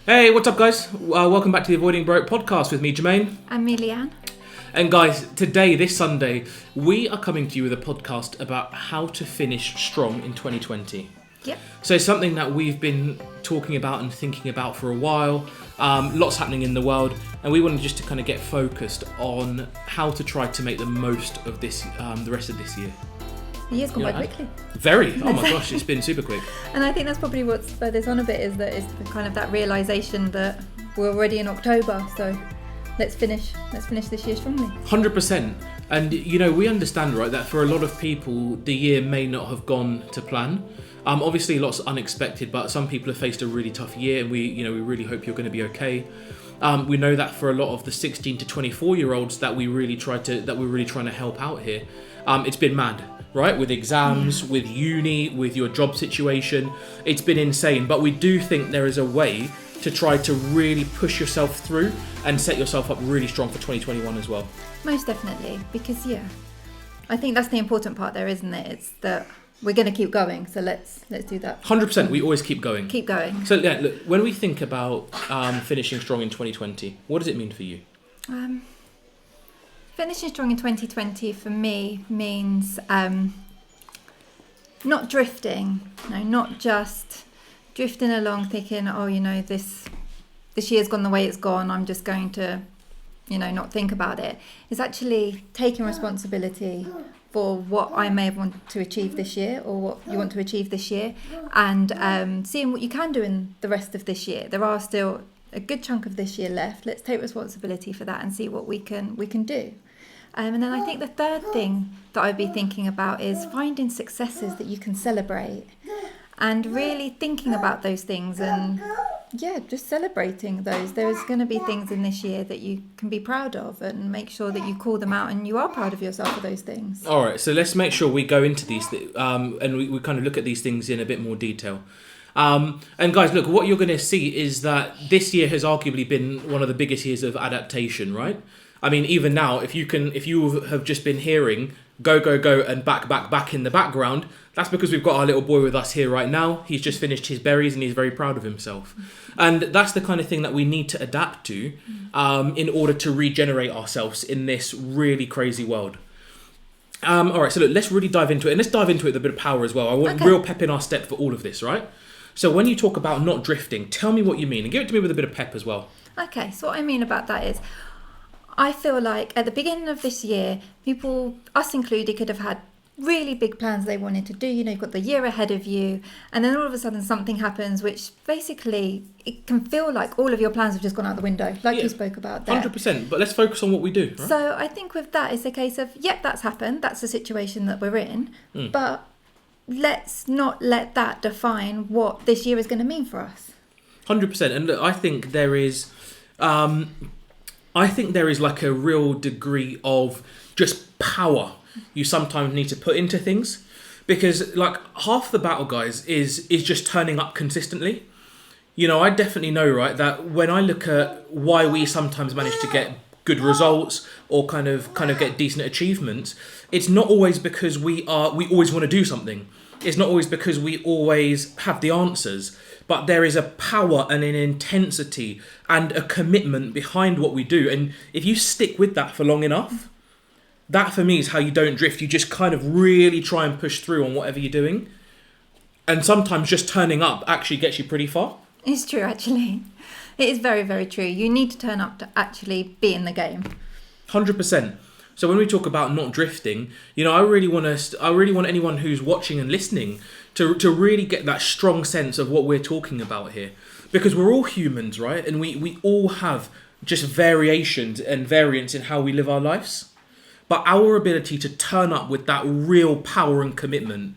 Hey, what's up, guys? Welcome back to the Avoiding Broke podcast with me, Jermaine. I'm Leanne. And guys, today, this Sunday, we are coming to you with a podcast about how to finish strong in 2020. Yep. So something that we've been talking about and thinking about for a while. Lots happening in the world, and we wanted just to kind of get focused on how to try to make the most of this, the rest of this year. The year's gone by quickly. Very. Oh my gosh, it's been super quick. And I think that's probably what spurred this on a bit, is that it's kind of that realisation that we're already in October, so let's finish this year strongly. 100%. And you know, we understand, right, that for a lot of people the year may not have gone to plan. Obviously lots unexpected, but some people have faced a really tough year, and we really hope you're going to be okay. We know that for a lot of the 16 to 24 year olds that we're really trying to help out here, it's been mad, right? With exams, with uni, with your job situation, it's been insane. But we do think there is a way to try to really push yourself through and set yourself up really strong for 2021 as well. Most definitely, because I think that's the important part there, isn't it? It's that we're going to keep going, so let's do that. 100%, we always keep going. Keep going. So yeah, look, when we think about finishing strong in 2020, what does it mean for you? Finishing strong in 2020 for me means not drifting. No, not just drifting along thinking, this year's gone the way it's gone, I'm just going to, not think about it. It's actually taking responsibility for what I may have wanted to achieve this year, or what you want to achieve this year, and seeing what you can do in the rest of this year. There are still a good chunk of this year left. Let's take responsibility for that and see what we can do. And then I think the third thing that I'd be thinking about is finding successes that you can celebrate, and really thinking about those things, and just celebrating those. There's going to be things in this year that you can be proud of, and make sure that you call them out and you are proud of yourself for those things. All right, so let's make sure we go into these and we kind of look at these things in a bit more detail. And guys, look, what you're going to see is that this year has arguably been one of the biggest years of adaptation, right? I mean, even now, if you have just been hearing go and back in the background, that's because we've got our little boy with us here right now. He's just finished his berries and he's very proud of himself. And that's the kind of thing that we need to adapt to in order to regenerate ourselves in this really crazy world. All right, so look, let's really dive into it. And let's dive into it with a bit of power as well. I want real pep in our step for all of this, right? So when you talk about not drifting, tell me what you mean, and give it to me with a bit of pep as well. Okay, so what I mean about that is, I feel like at the beginning of this year, people, us included, could have had really big plans they wanted to do. You've got the year ahead of you, and then all of a sudden something happens which basically, it can feel like all of your plans have just gone out the window, like you spoke about there. 100%, but let's focus on what we do, right? So I think with that, it's a case of, that's happened, that's the situation that we're in, but let's not let that define what this year is going to mean for us. 100%, and look, I think there is like a real degree of just power you sometimes need to put into things, because like half the battle, guys, is just turning up consistently. I definitely know, right, that when I look at why we sometimes manage to get good results or kind of get decent achievements, it's not always because we always want to do something. It's not always because we always have the answers. But there is a power and an intensity and a commitment behind what we do. And if you stick with that for long enough, that for me is how you don't drift. You just kind of really try and push through on whatever you're doing. And sometimes just turning up actually gets you pretty far. It's true, actually. It is very, very true. You need to turn up to actually be in the game. 100%. So when we talk about not drifting, I really want anyone who's watching and listening to really get that strong sense of what we're talking about here. Because we're all humans, right? And we all have just variations and variants in how we live our lives. But our ability to turn up with that real power and commitment,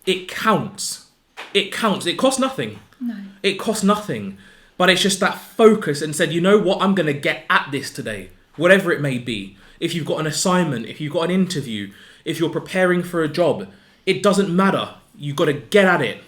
it counts. It counts. It costs nothing. No. It costs nothing. But it's just that focus and said, you know what, I'm going to get at this today, whatever it may be. If you've got an assignment, if you've got an interview, if you're preparing for a job, it doesn't matter. You've got to get at it.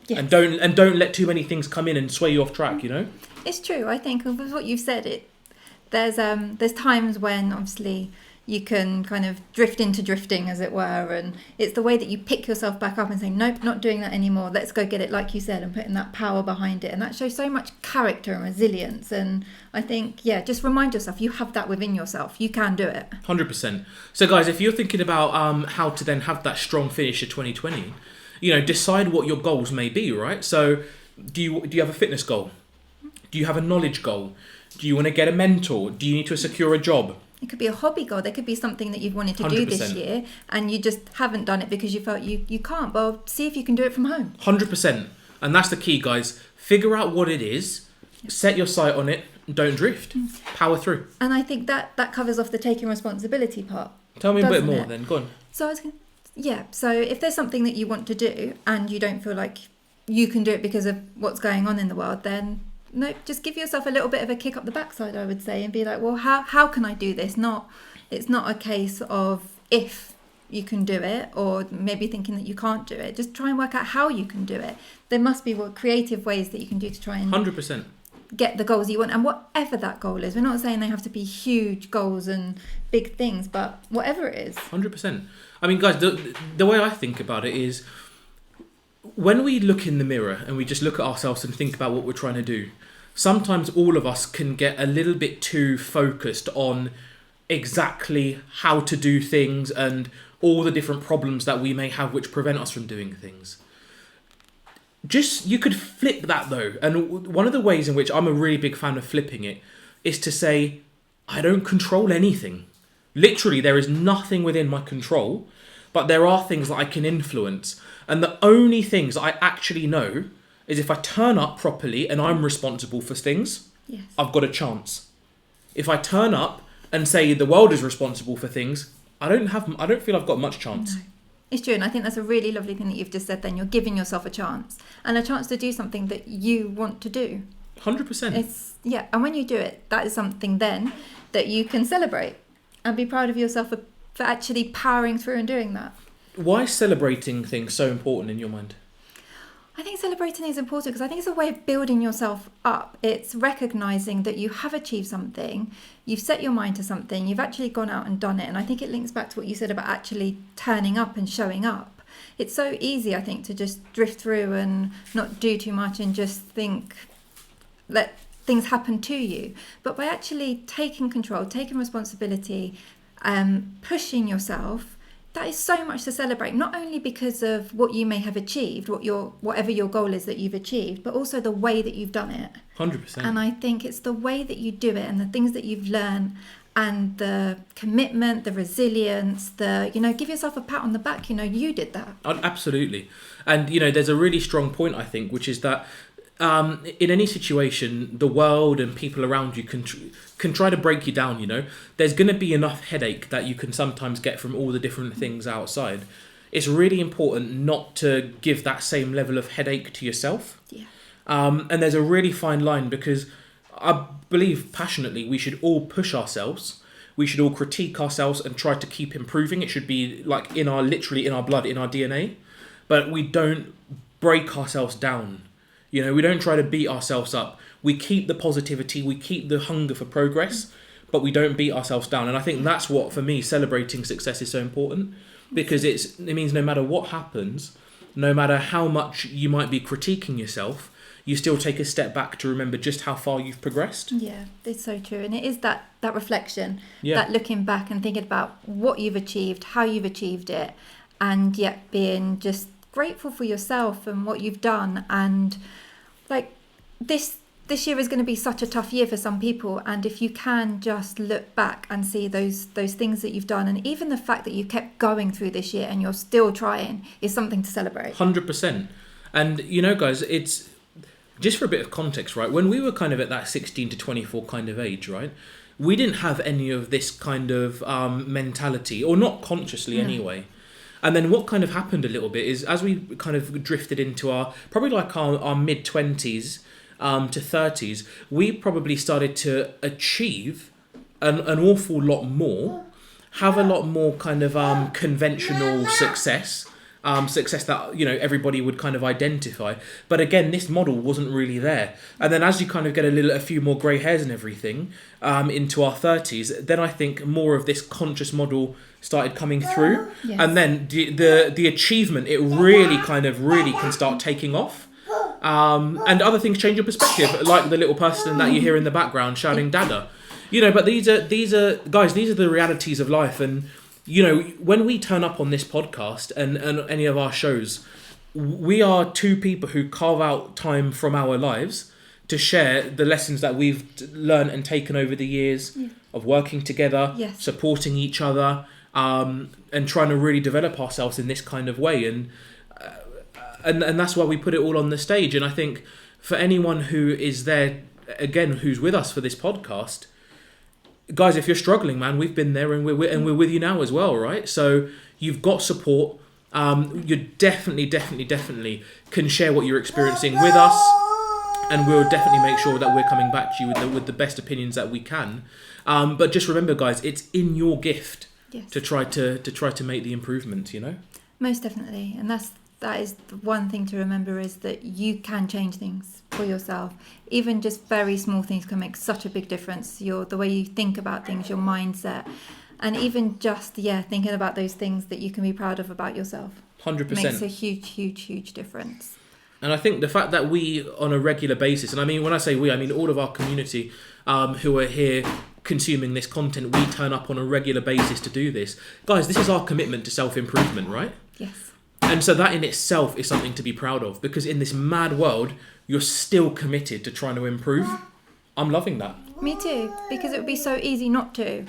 Yes. And don't let too many things come in and sway you off track, It's true. I think with what you've said, there's times when obviously you can kind of drift into drifting, as it were. And it's the way that you pick yourself back up and say, nope, not doing that anymore. Let's go get it, like you said, and putting that power behind it. And that shows so much character and resilience. And I think, just remind yourself, you have that within yourself. You can do it. 100%. So guys, if you're thinking about how to then have that strong finish of 2020, decide what your goals may be, right? So do you have a fitness goal? Do you have a knowledge goal? Do you want to get a mentor? Do you need to secure a job? It could be a hobby goal. There could be something that you've wanted to do this 100%. year and you just haven't done it because you felt you can't. Well, see if you can do it from home. 100%. And that's the key, guys. Figure out what it is, set your sight on it, don't drift. Power through. And I think that covers off the taking responsibility part. Tell me a bit more it? then. Go on. So so if there's something that you want to do and you don't feel like you can do it because of what's going on in the world, then no, just give yourself a little bit of a kick up the backside, I would say, and be like, well, how can I do this? It's not a case of if you can do it, or maybe thinking that you can't do it. Just try and work out how you can do it. There must be creative ways that you can do to try and 100%. get the goals you want, and whatever that goal is. We're not saying they have to be huge goals and big things, but whatever it is. 100%. I mean, guys, the way I think about it is, when we look in the mirror and we just look at ourselves and think about what we're trying to do, sometimes all of us can get a little bit too focused on exactly how to do things and all the different problems that we may have which prevent us from doing things. You could flip that though. And one of the ways in which I'm a really big fan of flipping it is to say, I don't control anything. Literally, there is nothing within my control, but there are things that I can influence. And the only things I actually know is if I turn up properly and I'm responsible for things, Yes. I've got a chance. If I turn up and say the world is responsible for things, I don't feel I've got much chance. No. It's true, and I think that's a really lovely thing that you've just said then. You're giving yourself a chance, and a chance to do something that you want to do. 100%. And when you do it, that is something then that you can celebrate and be proud of yourself for actually powering through and doing that. Why is celebrating things so important in your mind? I think celebrating is important because I think it's a way of building yourself up. It's recognising that you have achieved something, you've set your mind to something, you've actually gone out and done it. And I think it links back to what you said about actually turning up and showing up. It's so easy, I think, to just drift through and not do too much and just think, let things happen to you. But by actually taking control, taking responsibility, pushing yourself, that is so much to celebrate, not only because of what you may have achieved, whatever your goal is that you've achieved, but also the way that you've done it. 100%. And I think it's the way that you do it and the things that you've learned and the commitment, the resilience, give yourself a pat on the back, you did that. Absolutely. And, there's a really strong point, I think, which is that in any situation, the world and people around you can try to break you down, There's going to be enough headache that you can sometimes get from all the different things outside. It's really important not to give that same level of headache to yourself. Yeah. And there's a really fine line, because I believe passionately we should all push ourselves. We should all critique ourselves and try to keep improving. It should be like literally in our blood, in our DNA. But we don't break ourselves down. We don't try to beat ourselves up. We keep the positivity, we keep the hunger for progress, but we don't beat ourselves down. And I think that's what, for me, celebrating success is so important, because it means no matter what happens, no matter how much you might be critiquing yourself, you still take a step back to remember just how far you've progressed. Yeah, it's so true. And it is that reflection, Yeah. that looking back and thinking about what you've achieved, how you've achieved it, and yet being just grateful for yourself and what you've done. And like this year is going to be such a tough year for some people, and if you can just look back and see those things that you've done, and even the fact that you kept going through this year and you're still trying, is something to celebrate. 100%. And guys, it's just for a bit of context, right? When we were kind of at that 16 to 24 kind of age, right, we didn't have any of this kind of mentality, or not consciously anyway. And then what kind of happened a little bit is, as we kind of drifted into our mid-20s to 30s, we probably started to achieve an awful lot more, have a lot more kind of conventional success success that, you know, everybody would kind of identify. But again, this model wasn't really there. And then as you kind of get a few more grey hairs and everything into our 30s, then I think more of this conscious model started coming through. Yes. And then the achievement, it really can start taking off. And other things change your perspective, like the little person that you hear in the background shouting "Dada," you know. But these are guys. These are the realities of life, and you know, when we turn up on this podcast and any of our shows, we are two people who carve out time from our lives to share the lessons that we've learned and taken over the years of working together, supporting each other, and trying to really develop ourselves in this kind of way. And that's why we put it all on the stage. And I think for anyone who is there, again, who's with us for this podcast, guys, if you're struggling, man, we've been there and we're with you now as well, right? So you've got support. You definitely can share what you're experiencing with us, and we'll definitely make sure that we're coming back to you with the best opinions that we can. But just remember, guys, it's in your gift to try to make the improvement, you know? Most definitely. And that is the one thing to remember, is that you can change things for yourself. Even just very small things can make such a big difference. The way you think about things, your mindset, and even just thinking about those things that you can be proud of about yourself. 100% makes a huge difference. And I think the fact that we, on a regular basis, and I mean when I say we, I mean all of our community who are here consuming this content, we turn up on a regular basis to do this. Guys, this is our commitment to self-improvement, right? Yes. And so that in itself is something to be proud of, because in this mad world, you're still committed to trying to improve. I'm loving that. Me too, because it would be so easy not to.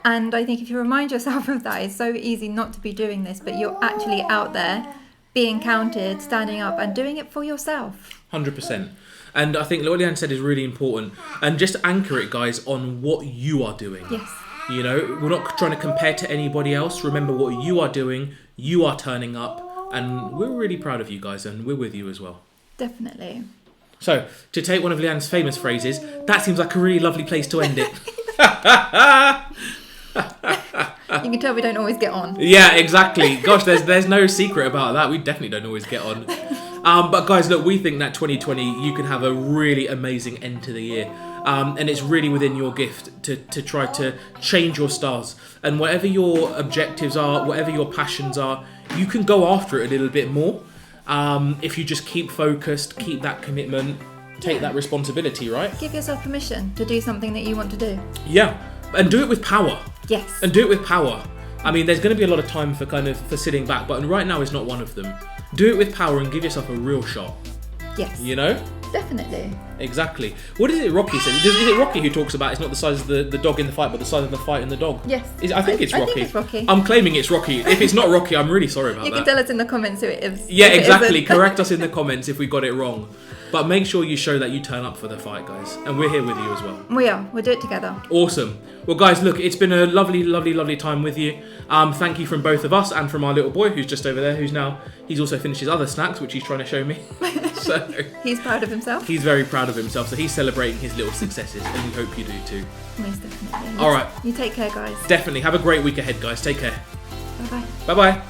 And I think if you remind yourself of that, it's so easy not to be doing this, but you're actually out there being counted, standing up and doing it for yourself. 100%. And I think what Leanne said is really important. And just anchor it, guys, on what you are doing. Yes. You know, we're not trying to compare to anybody else. Remember what you are doing. You are turning up, and we're really proud of you guys, and we're with you as well. Definitely. So, to take one of Leanne's famous phrases, that seems like a really lovely place to end it. You can tell we don't always get on. Yeah, exactly. Gosh, there's no secret about that. We definitely don't always get on. But guys, look, we think that 2020, you can have a really amazing end to the year. And it's really within your gift to try to change your stars. And whatever your objectives are, whatever your passions are, you can go after it a little bit more. If you just keep focused, keep that commitment, take that responsibility, right? Give yourself permission to do something that you want to do. Yeah, and do it with power. Yes. And do it with power. I mean, there's going to be a lot of time for sitting back, but right now is not one of them. Do it with power and give yourself a real shot. Yes. You know? Definitely. Exactly. What is it Rocky says? Is it Rocky who talks about it's not the size of the dog in the fight, but the size of the fight in the dog? Yes. I think it's Rocky. I think it's Rocky. I'm claiming it's Rocky. If it's not Rocky, I'm really sorry about that. You can tell us in the comments who it is. Yeah, exactly. Correct us in the comments if we got it wrong. But make sure you show that you turn up for the fight, guys. And we're here with you as well. We are. We'll do it together. Awesome. Well, guys, look, it's been a lovely time with you. Thank you from both of us and from our little boy who's just over there, he's also finished his other snacks, which he's trying to show me. So he's proud of himself. He's very proud of himself. So he's celebrating his little successes, and we hope you do too. Most definitely. All right. You take care, guys. Definitely. Have a great week ahead, guys. Take care. Bye-bye. Bye-bye.